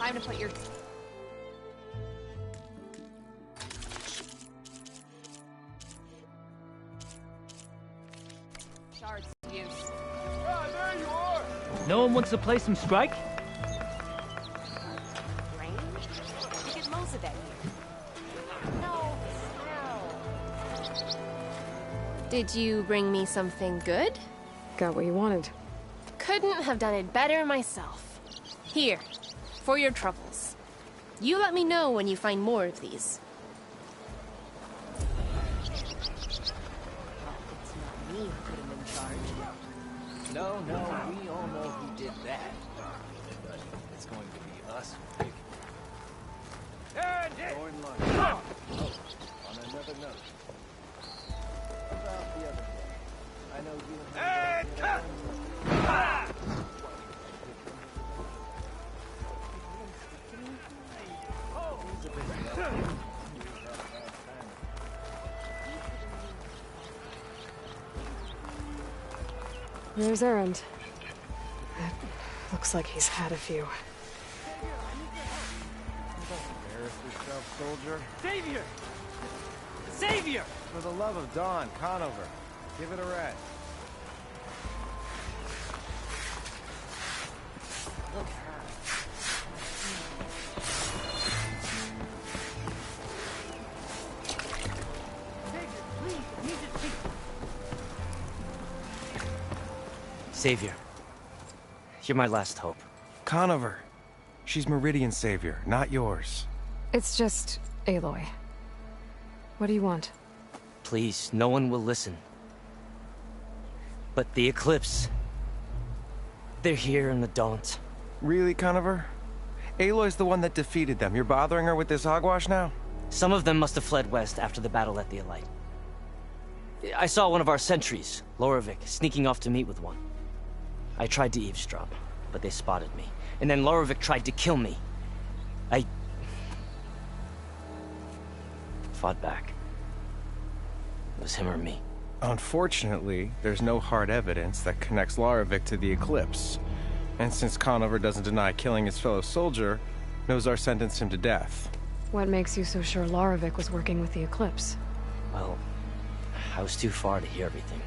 Time to put your... shards to use. Ah, there you are! No one wants to play some Strike? Rain? You get most of that here. No, smell. Did you bring me something good? Got what you wanted. Couldn't have done it better myself. Here, for your troubles. You let me know when you find more of these. It's not me who put him in charge. No, we all know who did that. But it's going to be us, Rick. Going lunch. Oh, on another note. About the other day. I know you and There's Errand. Looks like he's had a few. embarrass yourself, soldier. Savior! Savior! For the love of Dawn, Conover, give it a rest. Look Savior. You're my last hope. Conover. She's Meridian's savior, not yours. It's just Aloy. What do you want? Please, no one will listen. But the Eclipse... they're here in the Daunt. Really, Conover? Aloy's the one that defeated them. You're bothering her with this hogwash now? Some of them must have fled west after the battle at the Elite. I saw one of our sentries, Lorevic, sneaking off to meet with one. I tried to eavesdrop, but they spotted me. And then Lorevic tried to kill me. I... fought back. It was him or me. Unfortunately, there's no hard evidence that connects Lorevic to the Eclipse. And since Conover doesn't deny killing his fellow soldier, Nozar sentenced him to death. What makes you so sure Lorevic was working with the Eclipse? Well, I was too far to hear everything.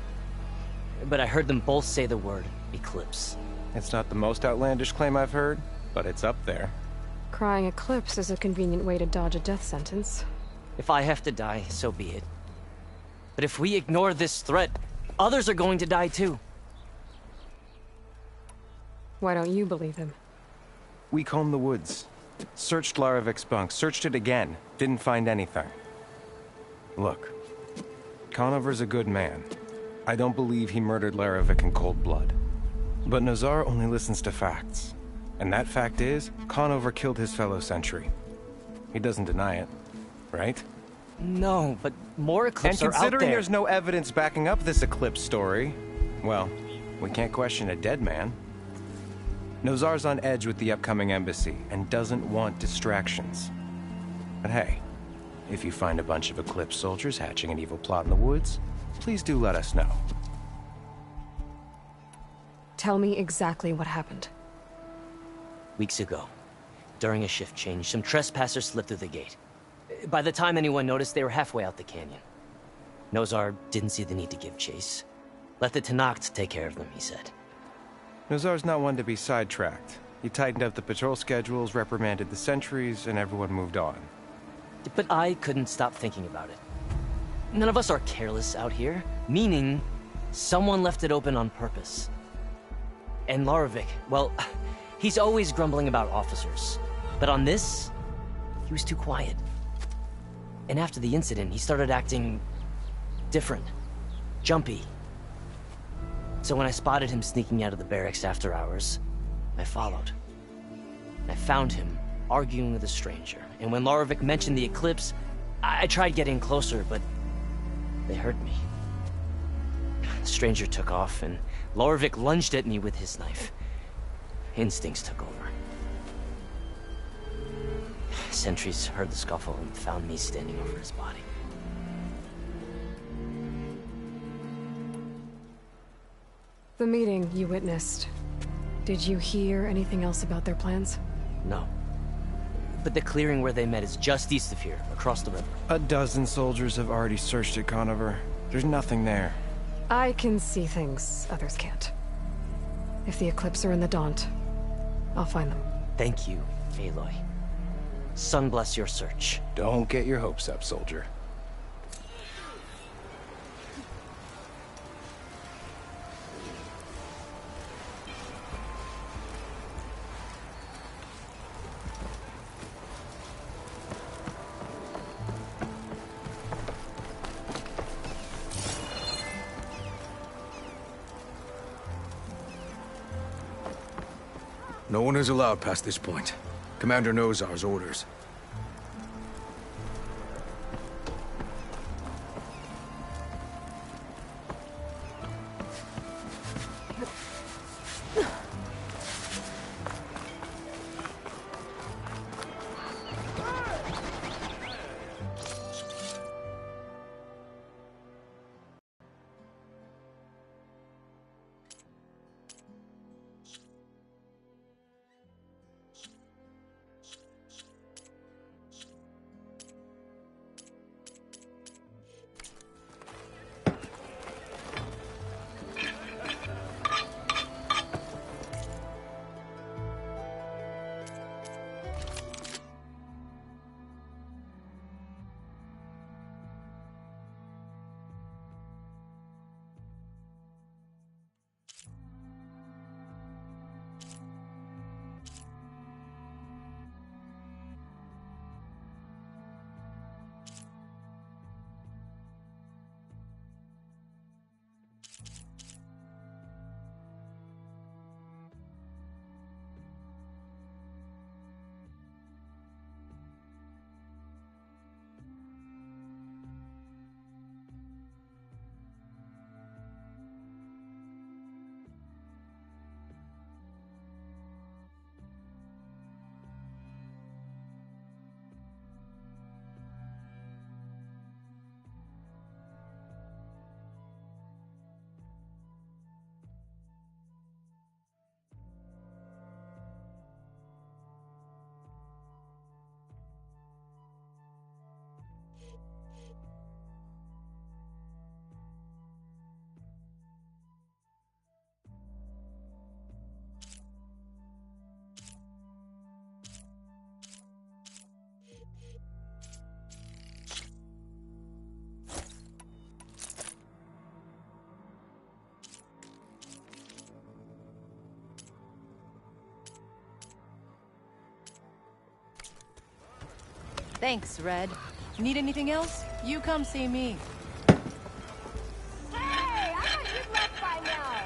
But I heard them both say the word Eclipse. It's not the most outlandish claim I've heard, but it's up there. Crying Eclipse is a convenient way to dodge a death sentence. If I have to die, so be it. But if we ignore this threat, others are going to die too. Why don't you believe him? We combed the woods. Searched Larevic's bunk, searched it again. Didn't find anything. Look, Conover's a good man. I don't believe he murdered Larevic in cold blood. But Nozar only listens to facts. And that fact is, Conover killed his fellow sentry. He doesn't deny it, right? No, but more Eclipse are out there. And considering there's no evidence backing up this Eclipse story, well, we can't question a dead man. Nozar's on edge with the upcoming embassy and doesn't want distractions. But hey, if you find a bunch of Eclipse soldiers hatching an evil plot in the woods, please do let us know. Tell me exactly what happened. Weeks ago, during a shift change, some trespassers slipped through the gate. By the time anyone noticed, they were halfway out the canyon. Nozar didn't see the need to give chase. Let the Tenakth take care of them, he said. Nozar's not one to be sidetracked. He tightened up the patrol schedules, reprimanded the sentries, and everyone moved on. But I couldn't stop thinking about it. None of us are careless out here, meaning someone left it open on purpose. And Lorevic, well, he's always grumbling about officers. But on this, he was too quiet. And after the incident, he started acting different, jumpy. So when I spotted him sneaking out of the barracks after hours, I followed. I found him arguing with a stranger. And when Lorevic mentioned the Eclipse, I tried getting closer, but they heard me. The stranger took off, and Lorevic lunged at me with his knife. Instincts took over. Sentries heard the scuffle and found me standing over his body. The meeting you witnessed. Did you hear anything else about their plans? No. But the clearing where they met is just east of here, across the river. A dozen soldiers have already searched it, Conover. There's nothing there. I can see things others can't. If the Eclipse are in the Daunt, I'll find them. Thank you, Aloy. Sun bless your search. Don't get your hopes up, soldier. No one is allowed past this point. Commander knows our orders. Thanks, Red. Need anything else? You come see me. Hey, I thought you'd left by now.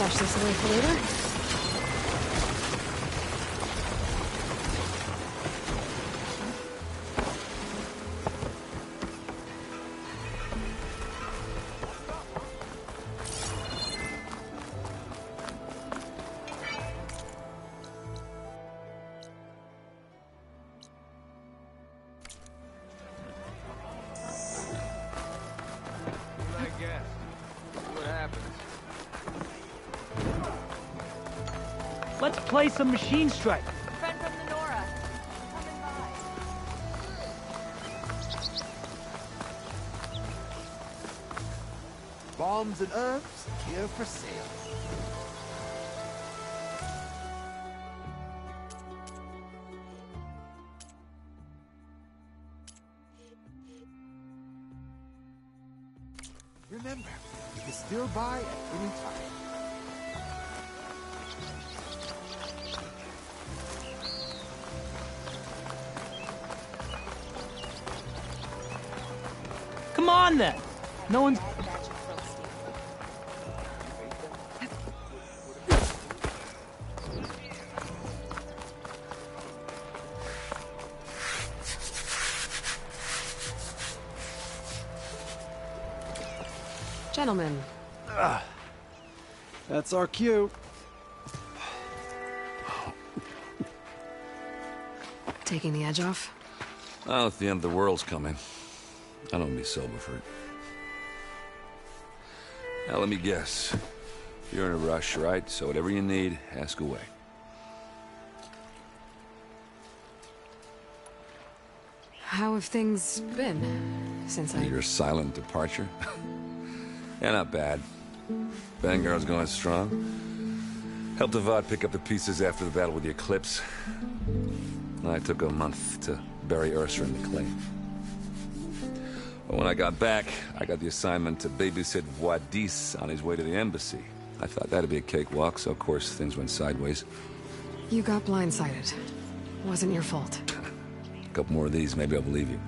Stash this away for later. I guess. What happens? Let's play some Machine Strike. Friend from the Nora. Coming by. balms and herbs here for sale. Remember, you can still buy at any time. Come on then. No one's. Gentlemen, That's our cue. taking the edge off? Oh, if the end of the world's coming, I don't be sober for it. Now, let me guess. You're in a rush, right? So whatever you need, ask away. How have things been since I... Your silent departure? Yeah, not bad. Vanguard's going strong. Helped Avad pick up the pieces after the battle with the Eclipse. I took a month to bury Ursa in the claim. But when I got back, I got the assignment to babysit Wadis on his way to the embassy. I thought that'd be a cakewalk, so of course things went sideways. You got blindsided. Wasn't your fault. A couple more of these, maybe I'll believe you.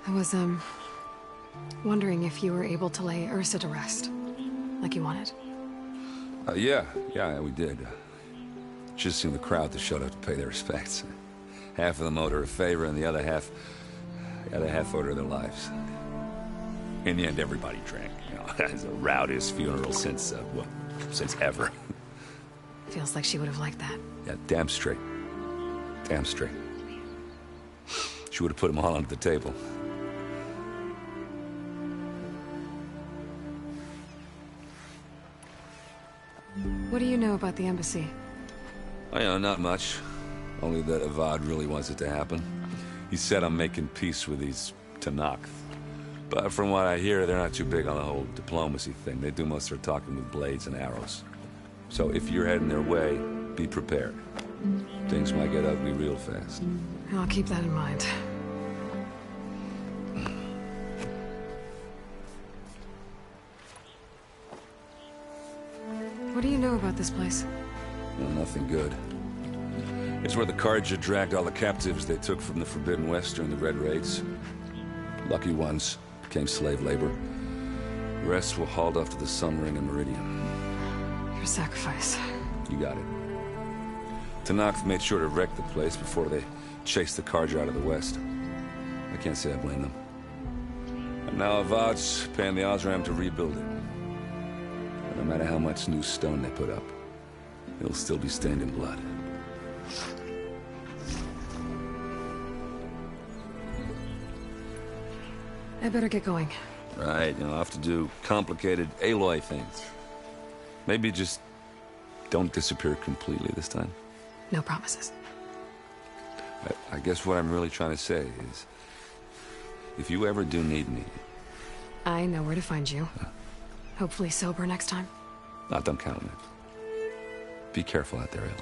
I was, wondering if you were able to lay Ursa to rest, like you wanted. Yeah, we did. Just seemed the crowd that showed up to pay their respects. Half of them owed her a favor, and the other half owed her their lives. In the end, everybody drank. You know, it's the rowdiest funeral since ever. Feels like she would have liked that. Yeah, damn straight. Damn straight. She would have put them all under the table. What do you know about the embassy? Oh, yeah, not much. Only that Avad really wants it to happen. He said I'm making peace with these Tanakh. But from what I hear, they're not too big on the whole diplomacy thing. They do most of their talking with blades and arrows. So if you're heading their way, be prepared. Things might get ugly real fast. I'll keep that in mind. What do you know about this place? No, nothing good. It's where the Carja dragged all the captives they took from the Forbidden West during the Red Raids. Lucky ones became slave labor. The rest were hauled off to the Sun Ring and Meridian. Your sacrifice. You got it. Tanakh made sure to wreck the place before they chased the Carja out of the West. I can't say I blame them. And now Avad's paying the Osram to rebuild it. No matter how much new stone they put up, it'll still be stained in blood. I better get going. Right, I'll have to do complicated Aloy things. Maybe just don't disappear completely this time. No promises. I guess what I'm really trying to say is, if you ever do need me... I know where to find you. Hopefully sober next time. Don't count on it. Be careful out there, Aloy.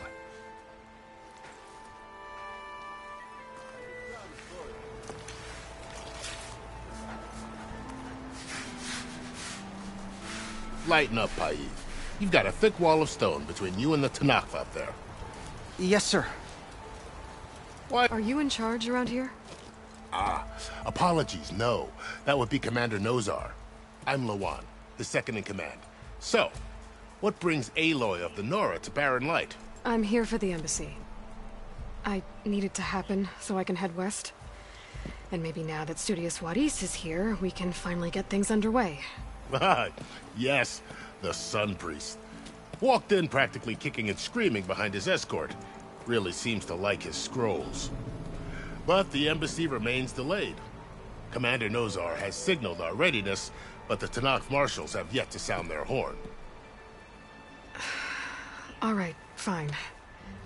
Lighten up, Paid. You've got a thick wall of stone between you and the Tanakh up there. Yes, sir. What? Are you in charge around here? Apologies, no. That would be Commander Nozar. I'm Lawan, the second in command. So, what brings Aloy of the Nora to Barren Light? I'm here for the embassy. I need it to happen so I can head west. And maybe now that Studious Wadis is here, we can finally get things underway. Yes, the Sun Priest. Walked in practically kicking and screaming behind his escort. Really seems to like his scrolls. But the embassy remains delayed. Commander Nozar has signaled our readiness, but the Tanakh marshals have yet to sound their horn. All right, fine.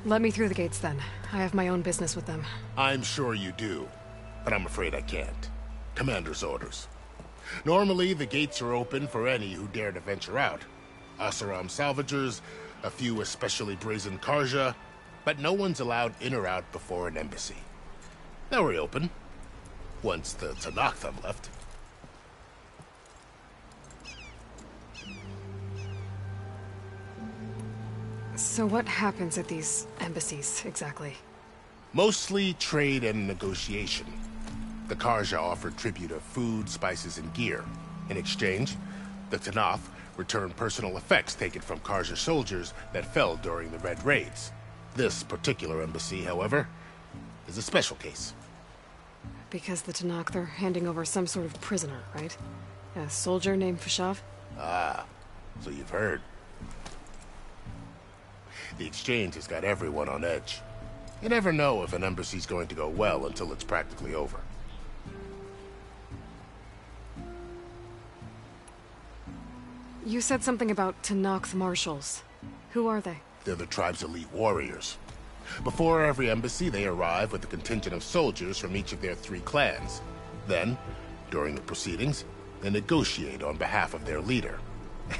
Let me through the gates then. I have my own business with them. I'm sure you do. but I'm afraid I can't. Commander's orders. Normally, the gates are open for any who dare to venture out. Asaram salvagers, a few especially brazen Karja, but no one's allowed in or out before an embassy. They'll reopen, once the Tanakh have left. So what happens at these embassies, exactly? Mostly trade and negotiation. The Karja offer tribute of food, spices, and gear. In exchange, the Tanakh return personal effects taken from Karja soldiers that fell during the Red Raids. This particular embassy, however, is a special case. Because the Tanakh, they're handing over some sort of prisoner, right? A soldier named Fashav? Ah, so you've heard. The exchange has got everyone on edge. You never know if an embassy's going to go well until it's practically over. You said something about Tanakh marshals. Who are they? They're the tribe's elite warriors. Before every embassy, they arrive with a contingent of soldiers from each of their 3 clans. Then, during the proceedings, they negotiate on behalf of their leader.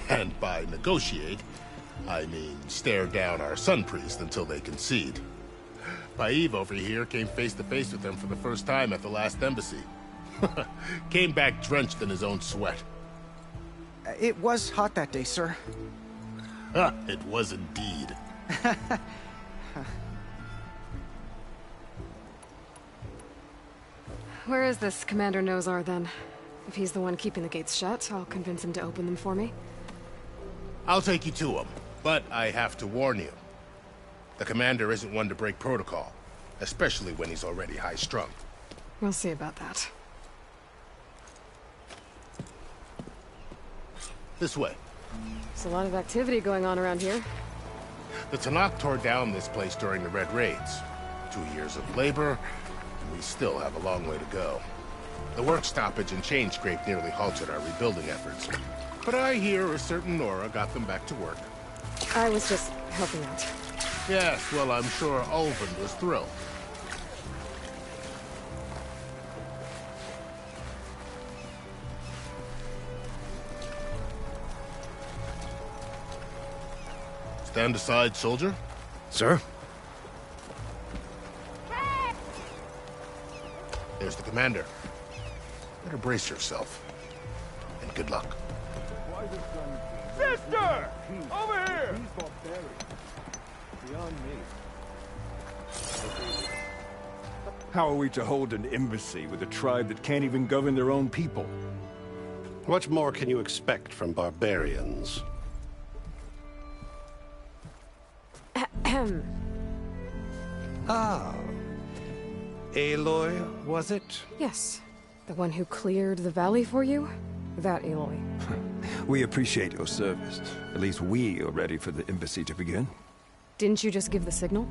And by negotiate, I mean stare down our sun priest until they concede. Paiv over here came face to face with them for the first time at the last embassy. Came back drenched in his own sweat. It was hot that day, sir. It was indeed. Where is this Commander Nozar, then? If he's the one keeping the gates shut, I'll convince him to open them for me. I'll take you to him, but I have to warn you. The commander isn't one to break protocol, especially when he's already high-strung. We'll see about that. This way. There's a lot of activity going on around here. The Tanakh tore down this place during the Red Raids. 2 years of labor, and we still have a long way to go. The work stoppage and chain scrape nearly halted our rebuilding efforts. But I hear a certain Nora got them back to work. I was just helping out. Yes, well, I'm sure Ulvin was thrilled. Stand aside, soldier. Sir? There's the commander. Better brace yourself. And good luck. Sister! Over here! How are we to hold an embassy with a tribe that can't even govern their own people? What more can you expect from barbarians? Ahem. Ah. Aloy, was it? Yes. The one who cleared the valley for you? That Aloy. We appreciate your service. At least we are ready for the embassy to begin. Didn't you just give the signal?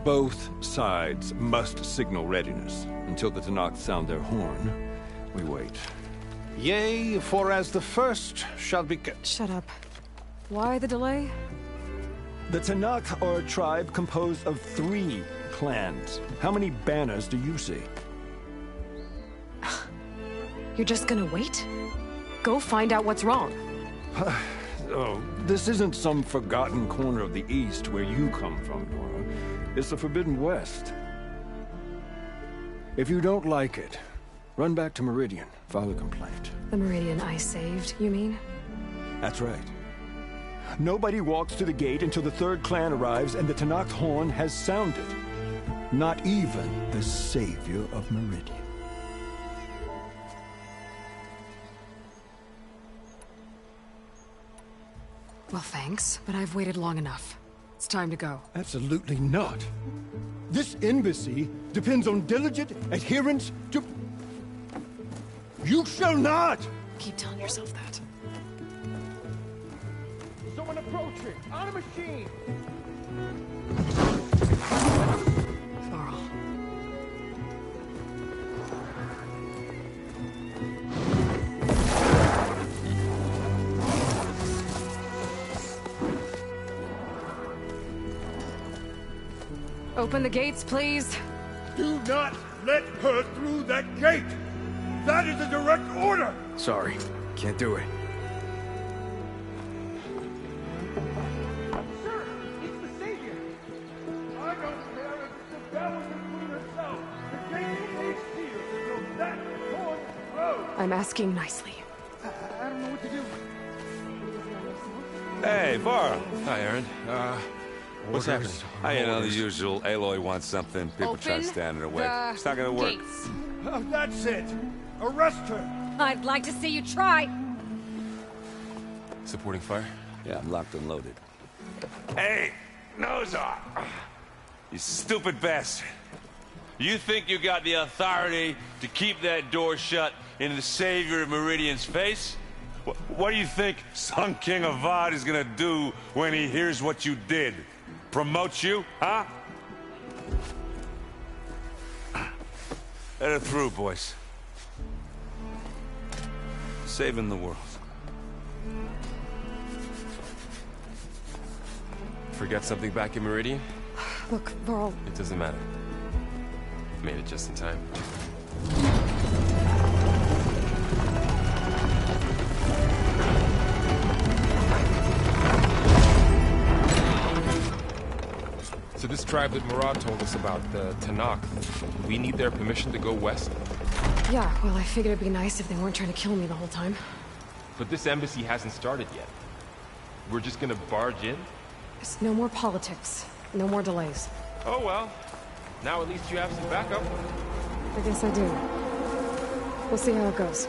Both sides must signal readiness. Until the Tanakh sound their horn, we wait. Yea, for as the first shall be... Shut up. Why the delay? The Tanakh are a tribe composed of 3 clans. How many banners do you see? You're just gonna wait? Go find out what's wrong. Oh, this isn't some forgotten corner of the East where you come from, Nora. It's the Forbidden West. If you don't like it, run back to Meridian, file a complaint. The Meridian I saved, you mean? That's right. Nobody walks to the gate until the 3rd clan arrives and the Tanakh horn has sounded. Not even the savior of Meridian. Well, thanks, but I've waited long enough. It's time to go. Absolutely not. This embassy depends on diligent adherence to... You shall not! Keep telling yourself that. Someone approaching! On a machine! Varl. Open the gates, please. Do not let her through that gate! That is a direct order! Sorry, can't do it. Sir, it's the Savior! I don't care if it's the devil between herself. The gate stays sealed until that horn blows. I'm asking nicely. I don't know what to do. Hey, Varl. Hi, Aaron. What's happening? You know, the usual. Aloy wants something. People try to Open stand in her way. the It's not gonna work. gates. That's it. Arrest her. I'd like to see you try. Supporting fire? Yeah, I'm locked and loaded. Hey, Nozar! You stupid bastard. You think you got the authority to keep that door shut in the Savior of Meridian's face? What do you think Sun King Avad is gonna do when he hears what you did? Promote you, huh? Let her through, boys. Saving the world. Forget something back in Meridian? Look, Varl. It doesn't matter. Made it just in time. So this tribe that Murad told us about, the Tanakh, we need their permission to go west? Yeah, well, I figured it'd be nice if they weren't trying to kill me the whole time. But this embassy hasn't started yet. We're just gonna barge in? It's no more politics. No more delays. Oh well. Now at least you have some backup. I guess I do. We'll see how it goes.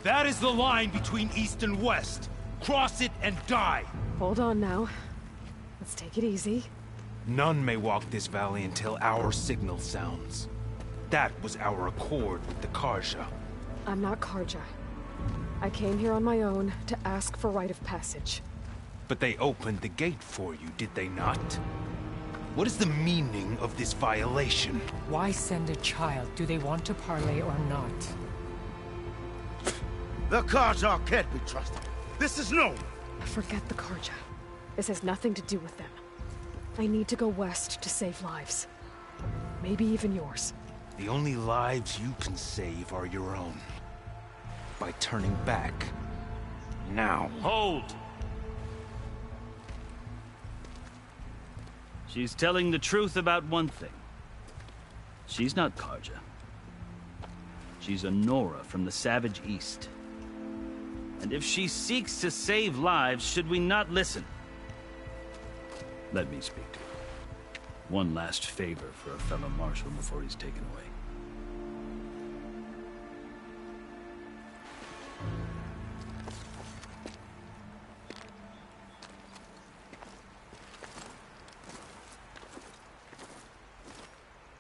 That is the line between East and West. Cross it and die. Hold on now. Let's take it easy. None may walk this valley until our signal sounds. That was our accord with the Karja. I'm not Karja. I came here on my own to ask for rite of passage. But they opened the gate for you, did they not? What is the meaning of this violation? Why send a child? Do they want to parley or not? The Karja can't be trusted. This is known. Forget the Karja. This has nothing to do with them. I need to go west to save lives. Maybe even yours. The only lives you can save are your own. By turning back. Now. Hold! She's telling the truth about one thing. She's not Karja. She's a Nora from the Savage East. And if she seeks to save lives, should we not listen? Let me speak to her. One last favor for a fellow marshal before he's taken away.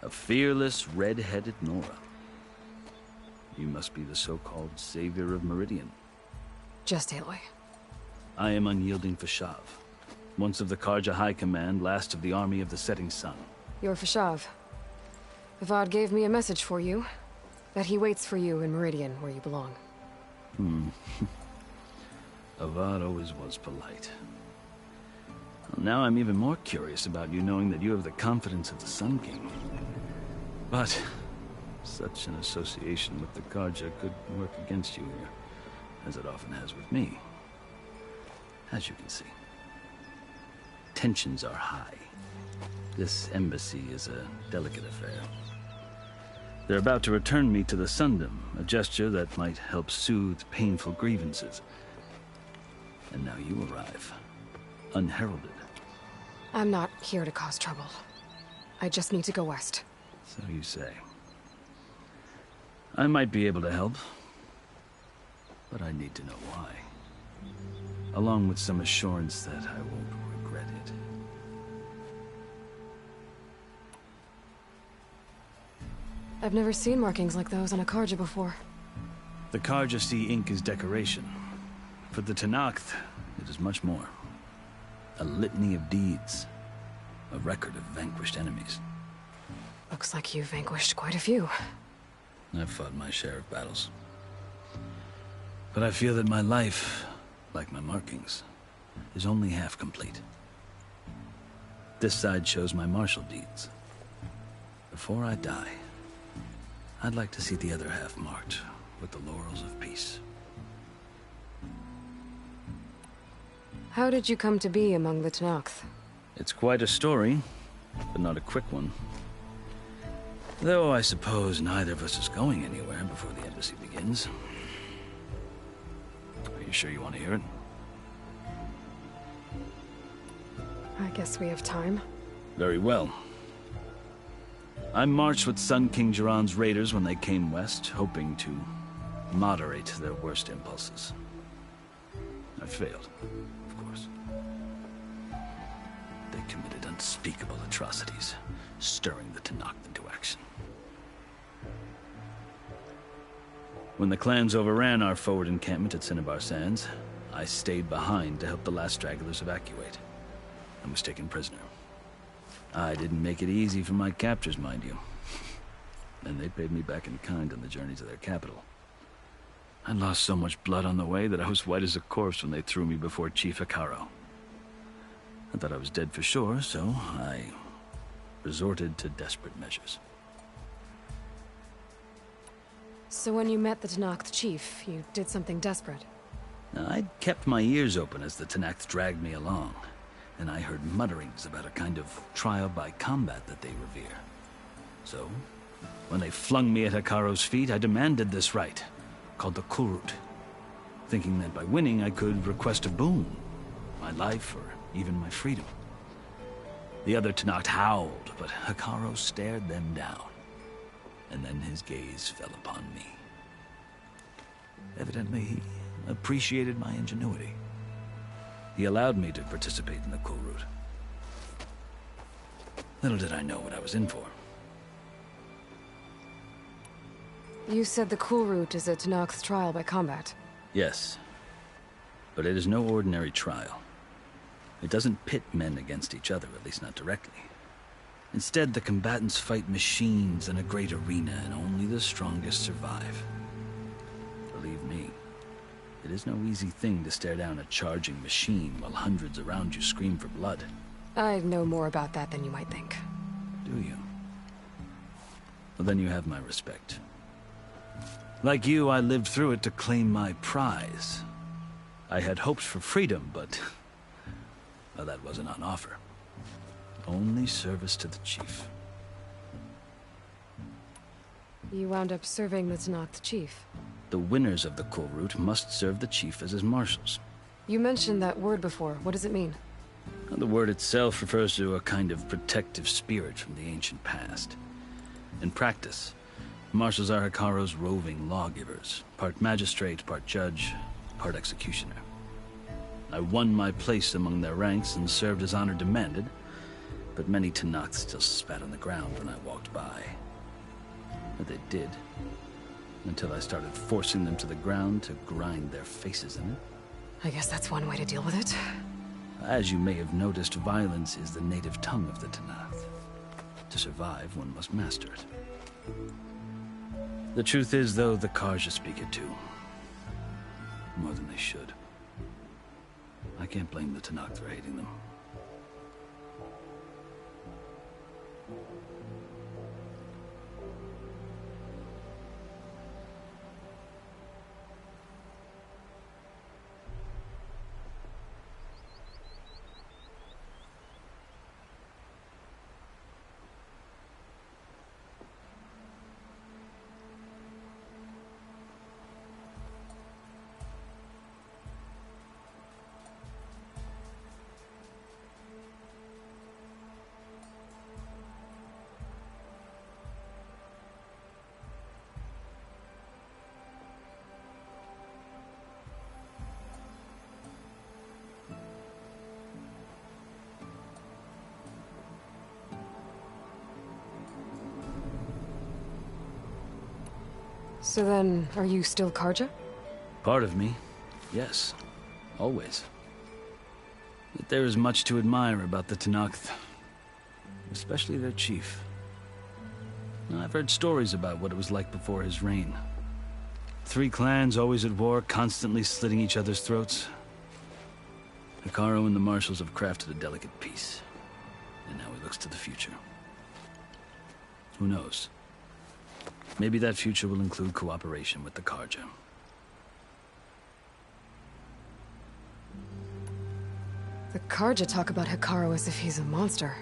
A fearless, red-headed Nora. You must be the so-called Savior of Meridian. Just Aloy. I am Unyielding Fashav, once of the Karja High Command, last of the Army of the Setting Sun. You're Fashav. Avad gave me a message for you. That he waits for you in Meridian, where you belong. Avad always was polite. Well, now I'm even more curious about you knowing that you have the confidence of the Sun King. But such an association with the Karja could work against you here, as it often has with me. As you can see, tensions are high. This embassy is a delicate affair. They're about to return me to the Sundom, a gesture that might help soothe painful grievances. And now you arrive, unheralded. I'm not here to cause trouble. I just need to go west. So you say. I might be able to help, but I need to know why. Along with some assurance that I won't regret it. I've never seen markings like those on a Karja before. The Karja see ink as decoration. For the Tenakth, it is much more. A litany of deeds. A record of vanquished enemies. Looks like you vanquished quite a few. I've fought my share of battles. But I feel that my life, like my markings, is only half complete. This side shows my martial deeds. Before I die, I'd like to see the other half marked with the laurels of peace. How did you come to be among the Tenakth? It's quite a story, but not a quick one. Though I suppose neither of us is going anywhere before the embassy begins. Are you sure you want to hear it? I guess we have time. Very well. I marched with Sun King Jiran's raiders when they came west, hoping to moderate their worst impulses. I failed, of course. They committed unspeakable atrocities, stirring the Tenakth into action. When the clans overran our forward encampment at Cinnabar Sands, I stayed behind to help the last stragglers evacuate, and was taken prisoner. I didn't make it easy for my captors, mind you. And they paid me back in kind on the journey to their capital. I lost so much blood on the way that I was white as a corpse when they threw me before Chief Hikaro. I thought I was dead for sure, so I resorted to desperate measures. So when you met the Tenakth chief, you did something desperate? I'd kept my ears open as the Tenakth dragged me along, and I heard mutterings about a kind of trial by combat that they revere. So, when they flung me at Hikaro's feet, I demanded this right, called the Kurut, thinking that by winning I could request a boon, my life or even my freedom. The other Tenakth howled, but Hikaro stared them down, and then his gaze fell upon me. Evidently, he appreciated my ingenuity. He allowed me to participate in the Kurut. Little did I know what I was in for. You said the Kurut is a Tenakth's trial by combat. Yes, but it is no ordinary trial. It doesn't pit men against each other, at least not directly. Instead, the combatants fight machines in a great arena, and only the strongest survive. Believe me, it is no easy thing to stare down a charging machine while hundreds around you scream for blood. I know more about that than you might think. Do you? Well, then you have my respect. Like you, I lived through it to claim my prize. I had hoped for freedom, but well, that wasn't on offer. Only service to the chief. You wound up serving the Tenakth chief. The winners of the Kurut must serve the chief as his marshals. You mentioned that word before. What does it mean? The word itself refers to a kind of protective spirit from the ancient past. In practice, marshals are Hikaro's roving lawgivers, part magistrate, part judge, part executioner. I won my place among their ranks and served as honor demanded, but many Tenakth still spat on the ground when I walked by. But they did, until I started forcing them to the ground to grind their faces in it. I guess that's one way to deal with it. As you may have noticed, violence is the native tongue of the Tenakth. To survive, one must master it. The truth is, though, the Karja speak it too. More than they should. I can't blame the Tenakth for hating them. So then, are you still Karja? Part of me, yes. Always. Yet there is much to admire about the Tenakth. Especially their chief. I've heard stories about what it was like before his reign. 3 clans always at war, constantly slitting each other's throats. Hekarro and the Marshals have crafted a delicate peace. And now he looks to the future. Who knows? Maybe that future will include cooperation with the Karja. The Karja talk about Hekarro as if he's a monster.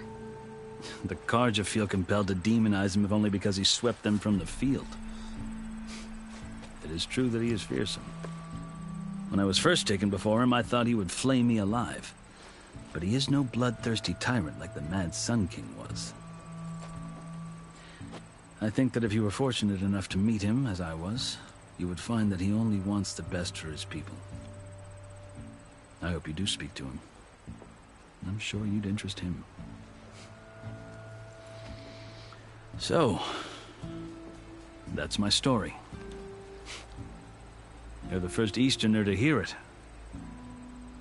The Karja feel compelled to demonize him if only because he swept them from the field. It is true that he is fearsome. When I was first taken before him, I thought he would flay me alive. But he is no bloodthirsty tyrant like the Mad Sun King was. I think that if you were fortunate enough to meet him, as I was, you would find that he only wants the best for his people. I hope you do speak to him. I'm sure you'd interest him. So, that's my story. You're the first Easterner to hear it,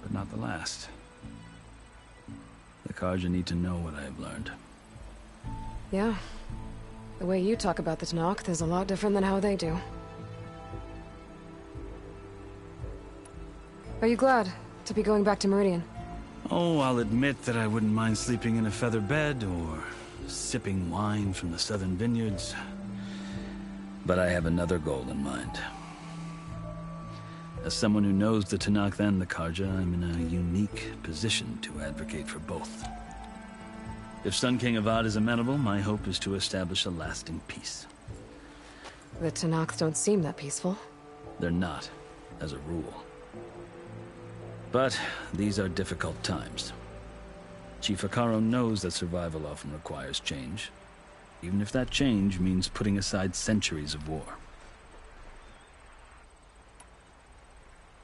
but not the last. The Karja need to know what I have learned. Yeah. The way you talk about the Tenakth is a lot different than how they do. Are you glad to be going back to Meridian? Oh, I'll admit that I wouldn't mind sleeping in a feather bed or sipping wine from the southern vineyards. But I have another goal in mind. As someone who knows the Tenakth and the Karja, I'm in a unique position to advocate for both. If Sun King Avad is amenable, my hope is to establish a lasting peace. The Tenakth don't seem that peaceful. They're not, as a rule. But these are difficult times. Chief Hekarro knows that survival often requires change, even if that change means putting aside centuries of war.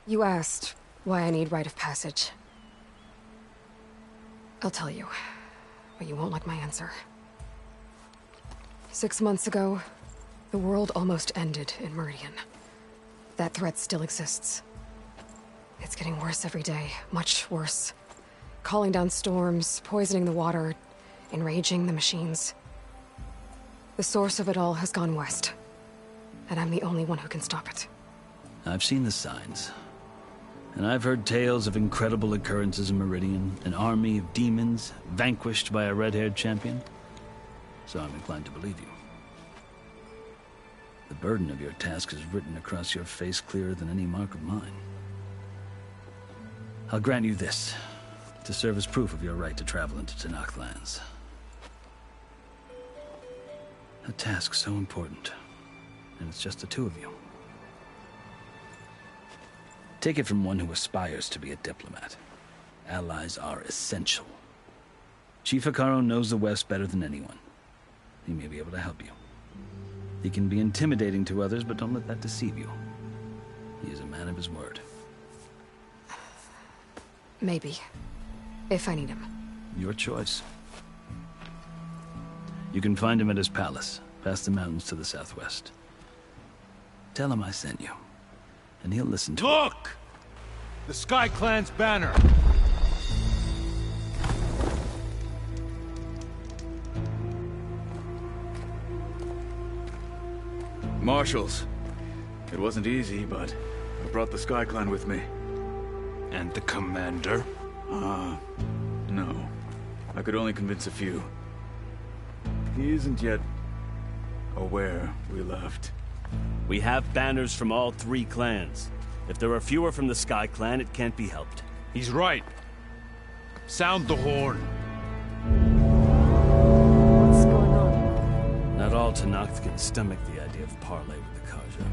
You asked why I need rite of passage. I'll tell you, but you won't like my answer. 6 months ago, the world almost ended in Meridian. That threat still exists. It's getting worse every day, much worse. Calling down storms, poisoning the water, enraging the machines. The source of it all has gone west, and I'm the only one who can stop it. I've seen the signs. And I've heard tales of incredible occurrences in Meridian, an army of demons vanquished by a red-haired champion. So I'm inclined to believe you. The burden of your task is written across your face clearer than any mark of mine. I'll grant you this, to serve as proof of your right to travel into Tenakth lands. A task so important, and it's just the 2 of you. Take it from one who aspires to be a diplomat. Allies are essential. Chief Hekarro knows the West better than anyone. He may be able to help you. He can be intimidating to others, but don't let that deceive you. He is a man of his word. Maybe. If I need him. Your choice. You can find him at his palace, past the mountains to the southwest. Tell him I sent you, and he'll listen to Look! The Sky Clan's banner! Marshals. It wasn't easy, but I brought the Sky Clan with me. And the commander? No. I could only convince a few. He isn't yet aware we left. We have banners from all 3 clans. If there are fewer from the Sky Clan, it can't be helped. He's right. Sound the horn. What's going on? Not all Tenakth can stomach the idea of parley with the Karja,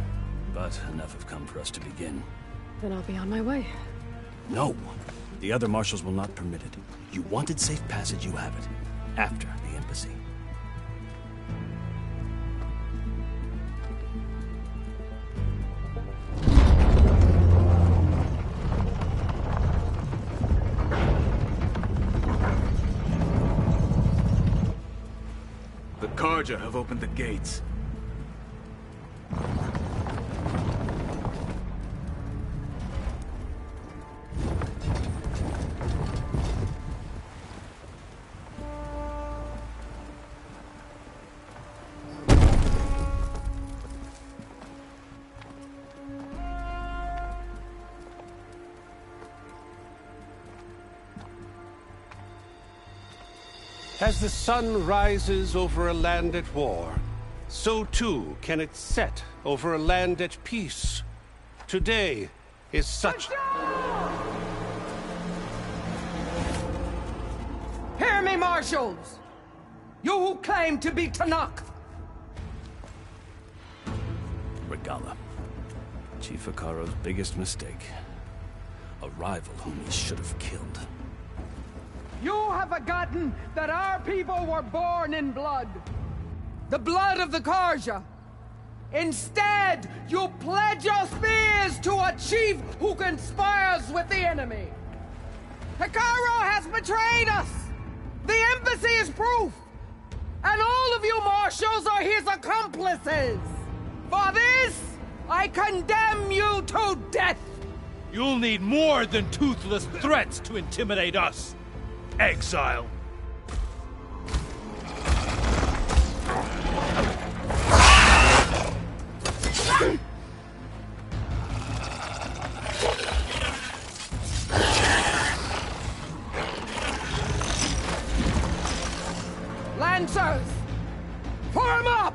but enough have come for us to begin. Then I'll be on my way. No. The other marshals will not permit it. You wanted safe passage, you have it. After the embassy. The Karja have opened the gates. As the sun rises over a land at war, so too can it set over a land at peace. Today is such... Hear me, marshals! You who claim to be Tanakh! Regala. Chief Hikaro's biggest mistake. A rival whom he should have killed. You have forgotten that our people were born in blood. The blood of the Karja. Instead, you pledge your spears to a chief who conspires with the enemy. Hikaro has betrayed us! The embassy is proof! And all of you marshals are his accomplices! For this, I condemn you to death! You'll need more than toothless threats to intimidate us, exile. Lancers! Form up!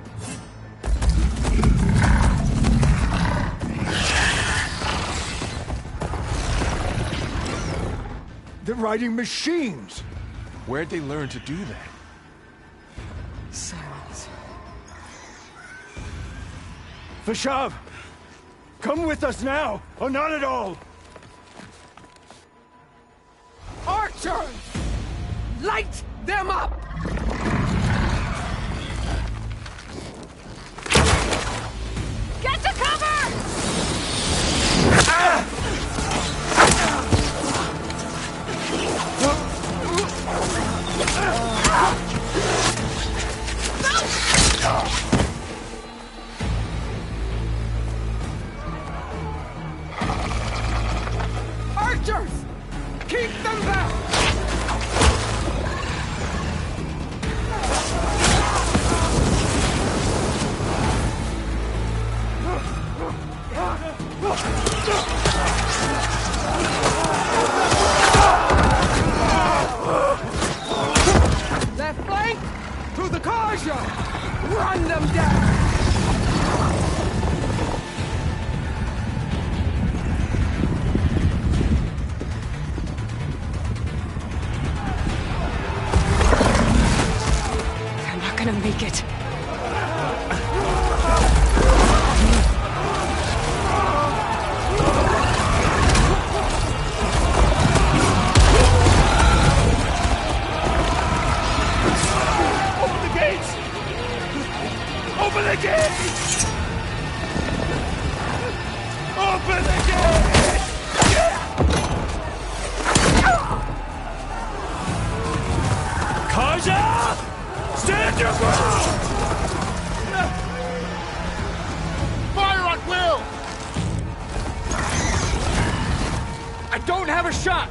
They're riding machines! Where'd they learn to do that? Silence. Vashav! Come with us now, or not at all! Archers! Light them up! Get to cover! Archers! Keep them back! Left flank! To the Karja! Run them down! They're not gonna make it. Open the gates! Open the gates! Open the gates! Karja! Stand your ground! Fire on Will! I don't have a shot!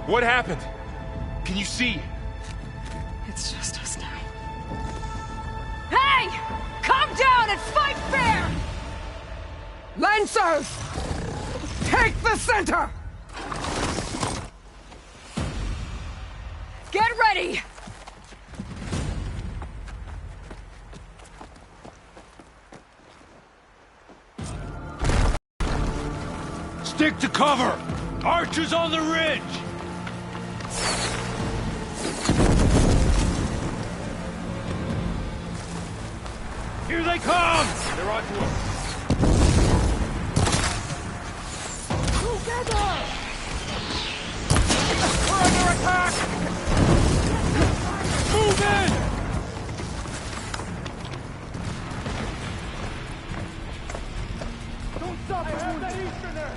What happened? Can you see? It's just us now. Hey! Calm down and fight fair! Lancers! Take the center! Get ready! Stick to cover! Archers on the ridge! Here they come! They're on to us. Together! We're under attack! Move in! Don't stop! I have that Easterner!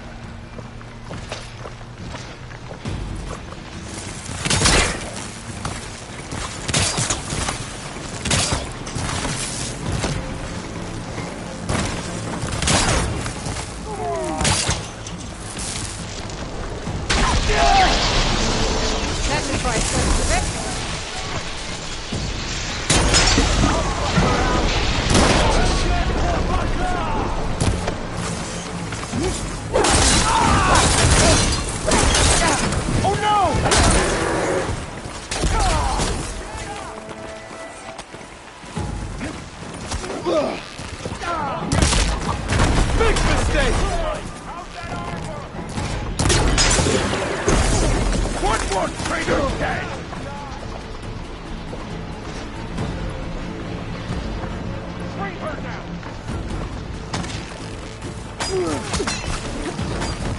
Oh no! Big mistake! One more traitor dead! Bring her down!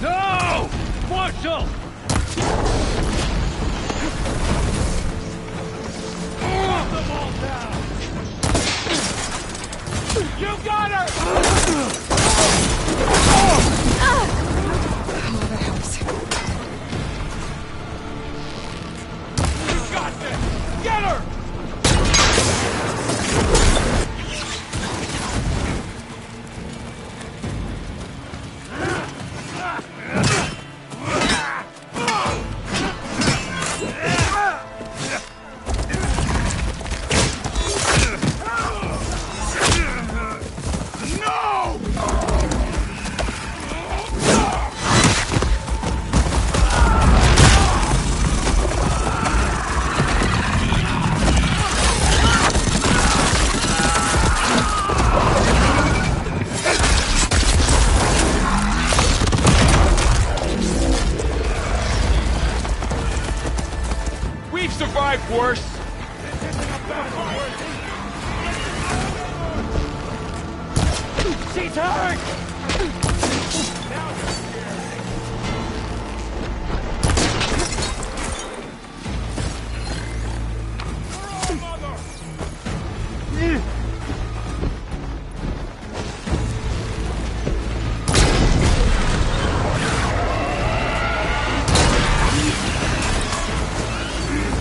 No! Marshal! Put them all down! You got her! Oh, that helps. You got this! Get her! We've survived worse. She's hurt!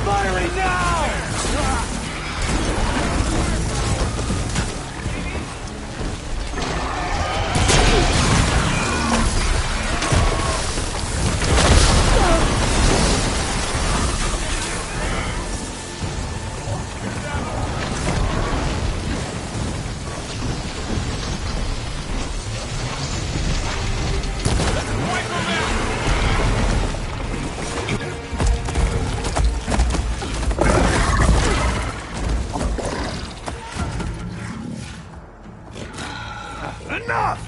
Firing now! Enough!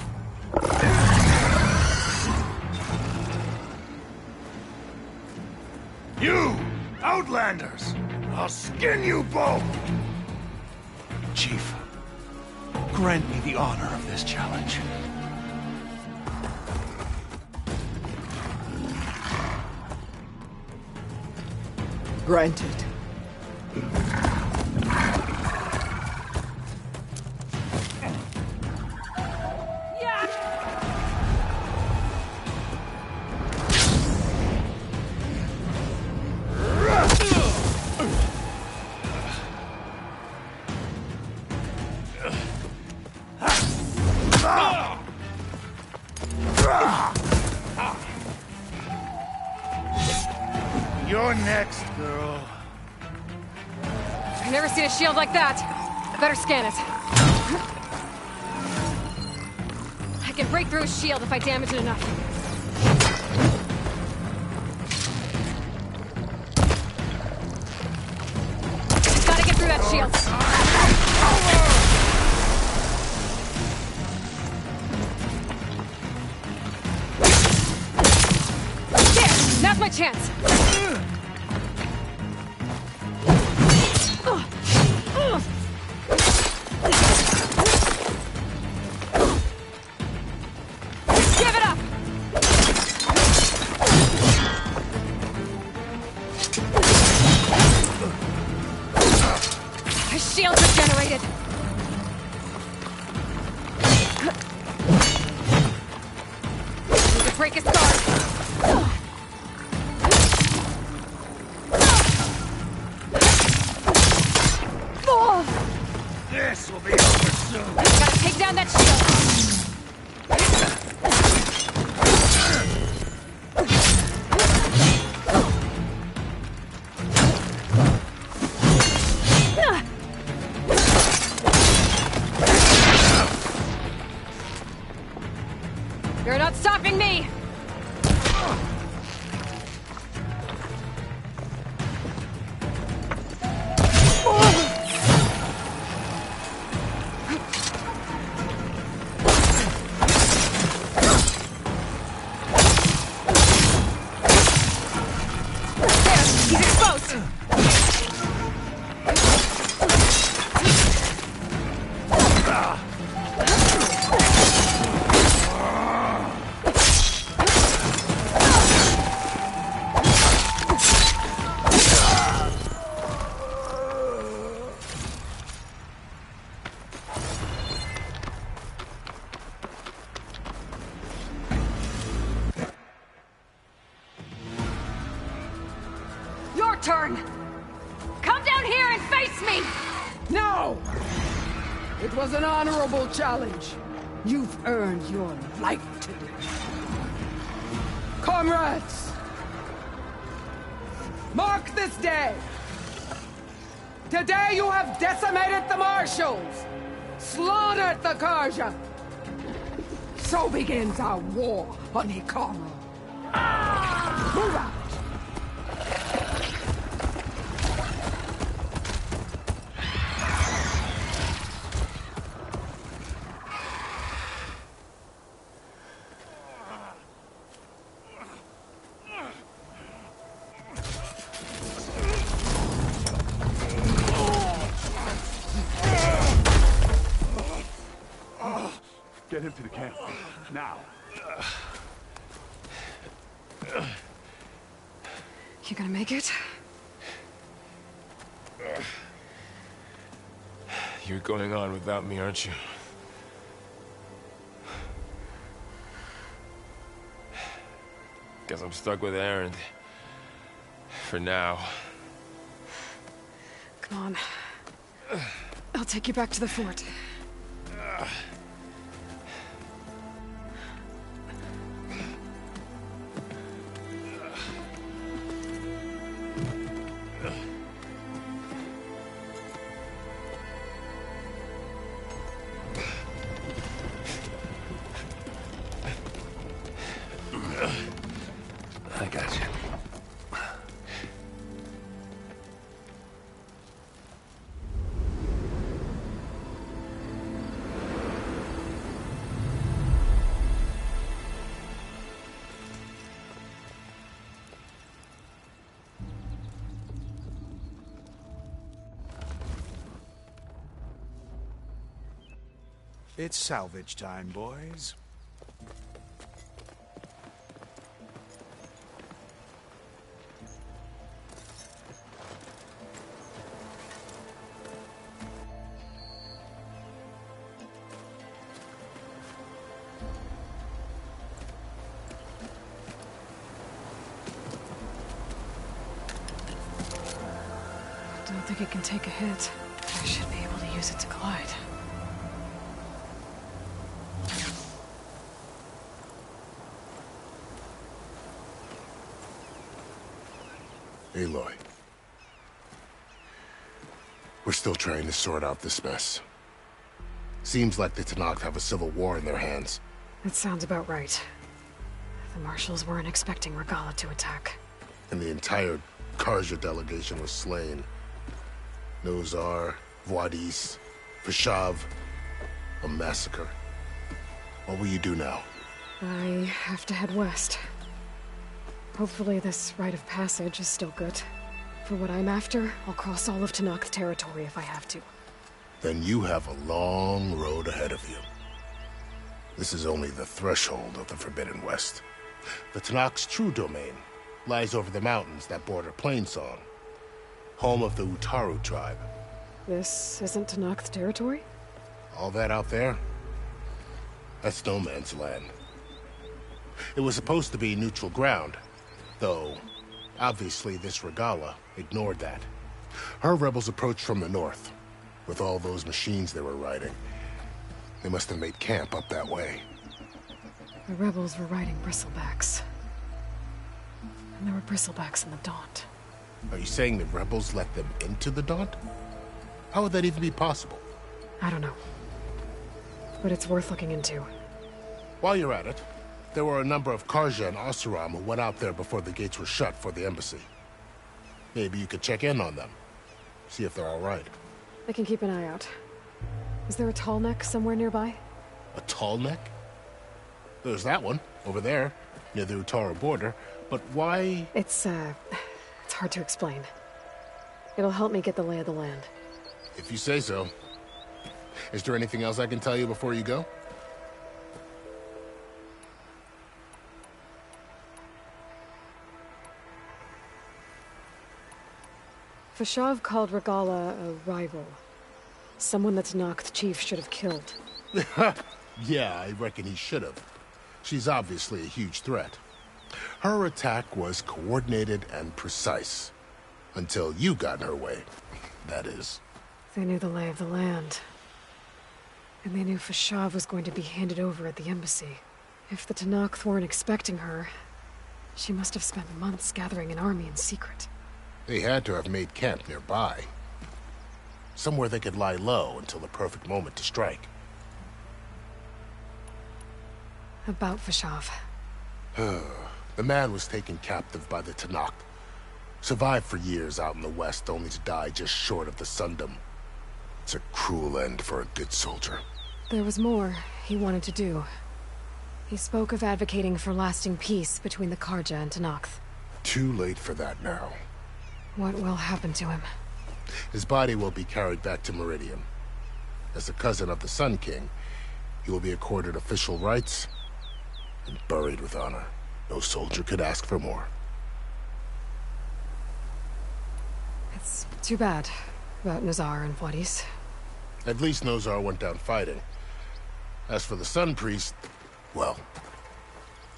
You, Outlanders! I'll skin you both! Chief, grant me the honor of this challenge. Granted. You're next, girl. I've never seen a shield like that. Better scan it. I can break through a shield if I damage it enough. Gotta get through that shield. There! Now's my chance! Give it up! The shields are generated. Need to break his guard. This will be over soon. Gotta take down that shield. You're not not stopping me! He's exposed! Your turn! Come down here and face me! No! It was an honorable challenge. You've earned your life today. Comrades! Mark this day! Today you have decimated the Marshals! Slaughtered the Karja! So begins our war on Hikaru. Move out! Get him to the camp. Now. You gonna make it? You're going on without me, aren't you? Guess I'm stuck with Aaron. For now. Come on. I'll take you back to the fort. I got you. It's salvage time, boys. Don't think it can take a hit. I should be able to use it to glide. Aloy. We're still trying to sort out this mess. Seems like the Tenakth have a civil war in their hands. That sounds about right. The Marshals weren't expecting Regala to attack. And the entire Karja delegation was slain. Nozar, Voidis, Vashav. A massacre. What will you do now? I have to head west. Hopefully this rite of passage is still good. For what I'm after, I'll cross all of Tenakth territory if I have to. Then you have a long road ahead of you. This is only the threshold of the Forbidden West. The Tenakth's true domain lies over the mountains that border Plainsong, home of the Utaru tribe. This isn't Tenakth territory? All that out there? That's no man's land. It was supposed to be neutral ground, though obviously this Regala ignored that. Her rebels approached from the north, with all those machines they were riding. They must have made camp up that way. The rebels were riding bristlebacks. And there were bristlebacks in the Daunt. Are you saying the rebels let them into the Daunt? How would that even be possible? I don't know. But it's worth looking into. While you're at it, There were a number of Karja and Oseram who went out there before the gates were shut for the embassy. Maybe you could check in on them. See if they're all right. I can keep an eye out. Is there a tall neck somewhere nearby? A tall neck? There's that one, over there, near the Utara border. But why... It's hard to explain. It'll help me get the lay of the land. If you say so. Is there anything else I can tell you before you go? Fashav called Regala a rival. Someone that Tanakh chief should have killed. Yeah, I reckon he should have. She's obviously a huge threat. Her attack was coordinated and precise. Until you got in her way, that is. They knew the lay of the land. And they knew Fashav was going to be handed over at the embassy. If the Tanakh weren't expecting her, she must have spent months gathering an army in secret. They had to have made camp nearby. Somewhere they could lie low until the perfect moment to strike. About Fashav. The man was taken captive by the Tanakh. Survived for years out in the west, only to die just short of the Sundom. It's a cruel end for a good soldier. There was more he wanted to do. He spoke of advocating for lasting peace between the Karja and Tanakh. Too late for that now. What will happen to him? His body will be carried back to Meridian. As a cousin of the Sun King, he will be accorded official rights and buried with honor. No soldier could ask for more. It's too bad about Nazar and Wadis. At least Nozar went down fighting. As for the Sun Priest, well,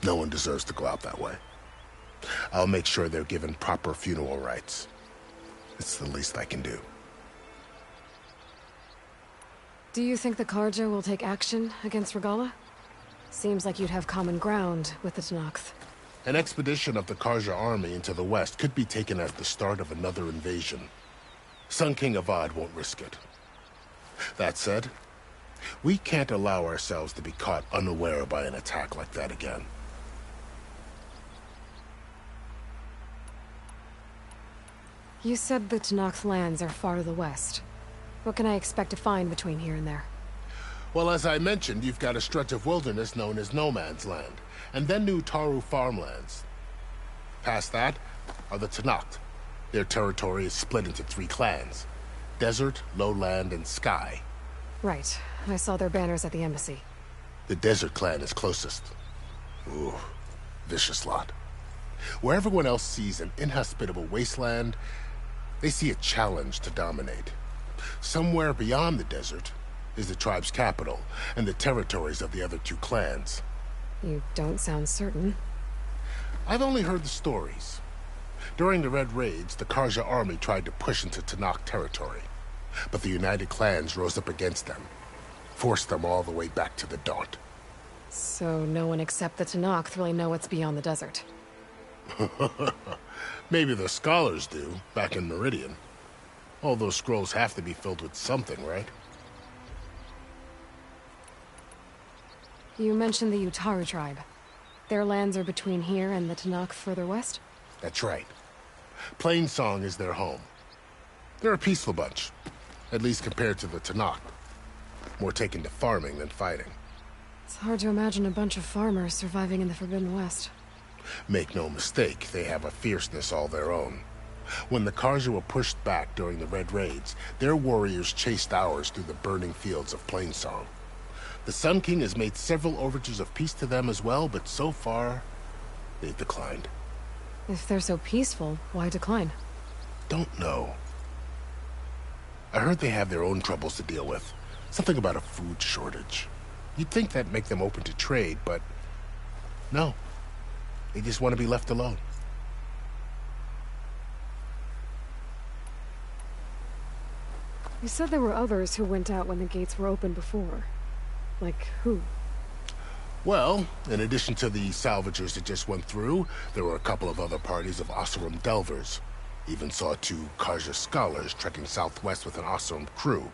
no one deserves to go out that way. I'll make sure they're given proper funeral rites. It's the least I can do. Do you think the Karja will take action against Regala? Seems like you'd have common ground with the Tanakh. An expedition of the Karja army into the west could be taken as the start of another invasion. Sun King Avad won't risk it. That said, we can't allow ourselves to be caught unaware by an attack like that again. You said the Tanakh lands are far to the west. What can I expect to find between here and there? Well, as I mentioned, you've got a stretch of wilderness known as No Man's Land, and then New Taru farmlands. Past that are the Tanakh. Their territory is split into 3 clans: Desert, Lowland, and Sky. Right. I saw their banners at the embassy. The Desert clan is closest. Ooh, vicious lot. Where everyone else sees an inhospitable wasteland, they see a challenge to dominate. Somewhere beyond the desert is the tribe's capital and the territories of the other 2 clans. You don't sound certain. I've only heard the stories. During the Red Raids, the Karja army tried to push into Tanakh territory, but the United Clans rose up against them, forced them all the way back to the Daunt. So no one except the Tanakh really know what's beyond the desert. Maybe the scholars do, back in Meridian. All those scrolls have to be filled with something, right? You mentioned the Utaru tribe. Their lands are between here and the Tanakh further west? That's right. Plainsong is their home. They're a peaceful bunch, at least compared to the Tanakh. More taken to farming than fighting. It's hard to imagine a bunch of farmers surviving in the Forbidden West. Make no mistake, they have a fierceness all their own. When the Karja were pushed back during the Red Raids, their warriors chased ours through the burning fields of Plainsong. The Sun King has made several overtures of peace to them as well, but so far, they've declined. If they're so peaceful, why decline? Don't know. I heard they have their own troubles to deal with. Something about a food shortage. You'd think that'd make them open to trade, but no. They just want to be left alone. You said there were others who went out when the gates were open before. Like who? Well, in addition to the salvagers that just went through, there were a couple of other parties of Oseram delvers. Even saw 2 Karja scholars trekking southwest with an Oseram crew.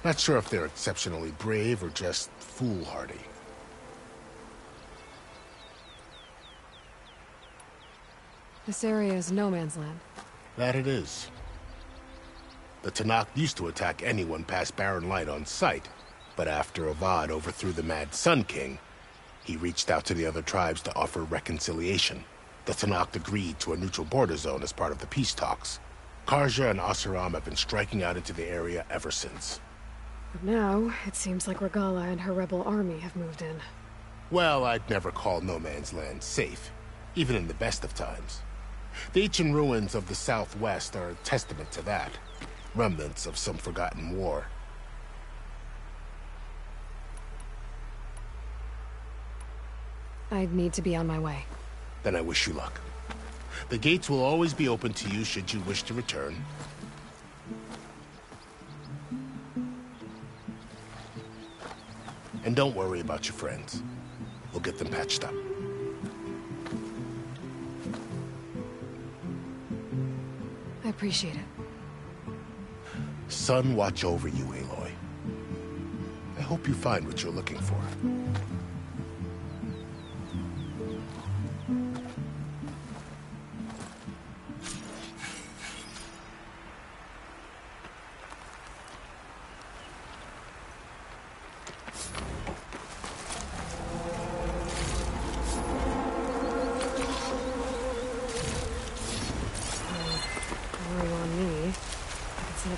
Not sure if they're exceptionally brave or just foolhardy. This area is no man's land. That it is. The Tanakh used to attack anyone past Barren Light on sight, but after Avad overthrew the Mad Sun King, he reached out to the other tribes to offer reconciliation. The Tanakh agreed to a neutral border zone as part of the peace talks. Karja and Asuram have been striking out into the area ever since. But now, it seems like Regala and her rebel army have moved in. Well, I'd never call no man's land safe, even in the best of times. The ancient ruins of the Southwest are a testament to that. Remnants of some forgotten war. I'd need to be on my way. Then I wish you luck. The gates will always be open to you should you wish to return. And don't worry about your friends. We'll get them patched up. I appreciate it. Sun watch over you, Aloy. I hope you find what you're looking for.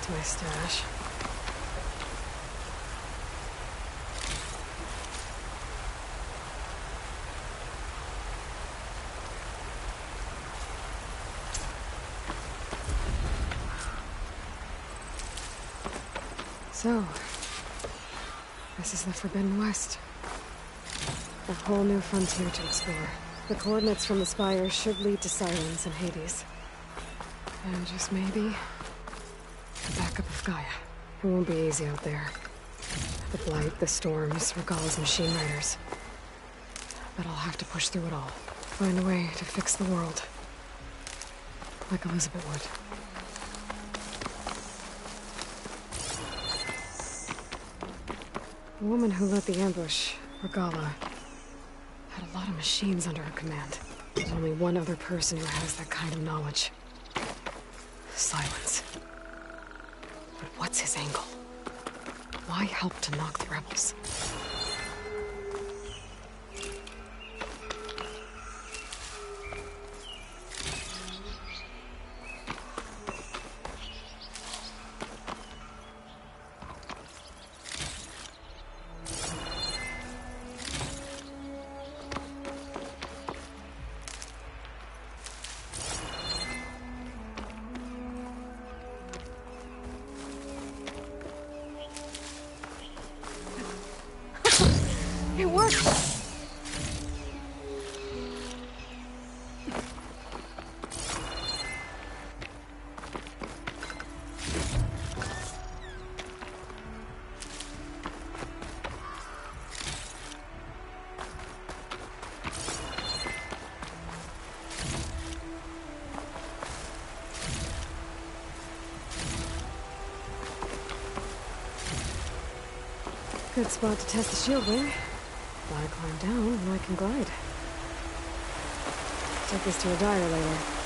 To my stash. So, this is the Forbidden West. A whole new frontier to explore. The coordinates from the spires should lead to Silence and Hades. And just maybe the backup of Gaia. It won't be easy out there. The Blight, the Storms, Regala's machine riders. But I'll have to push through it all. Find a way to fix the world. Like Elizabeth would. The woman who led the ambush, Regala, had a lot of machines under her command. There's only one other person who has that kind of knowledge. Silence. But what's his angle? Why help to knock the rebels? It worked! Good spot to test the shield wing. Gotta climb down, and I can glide. Take this to a dyer later.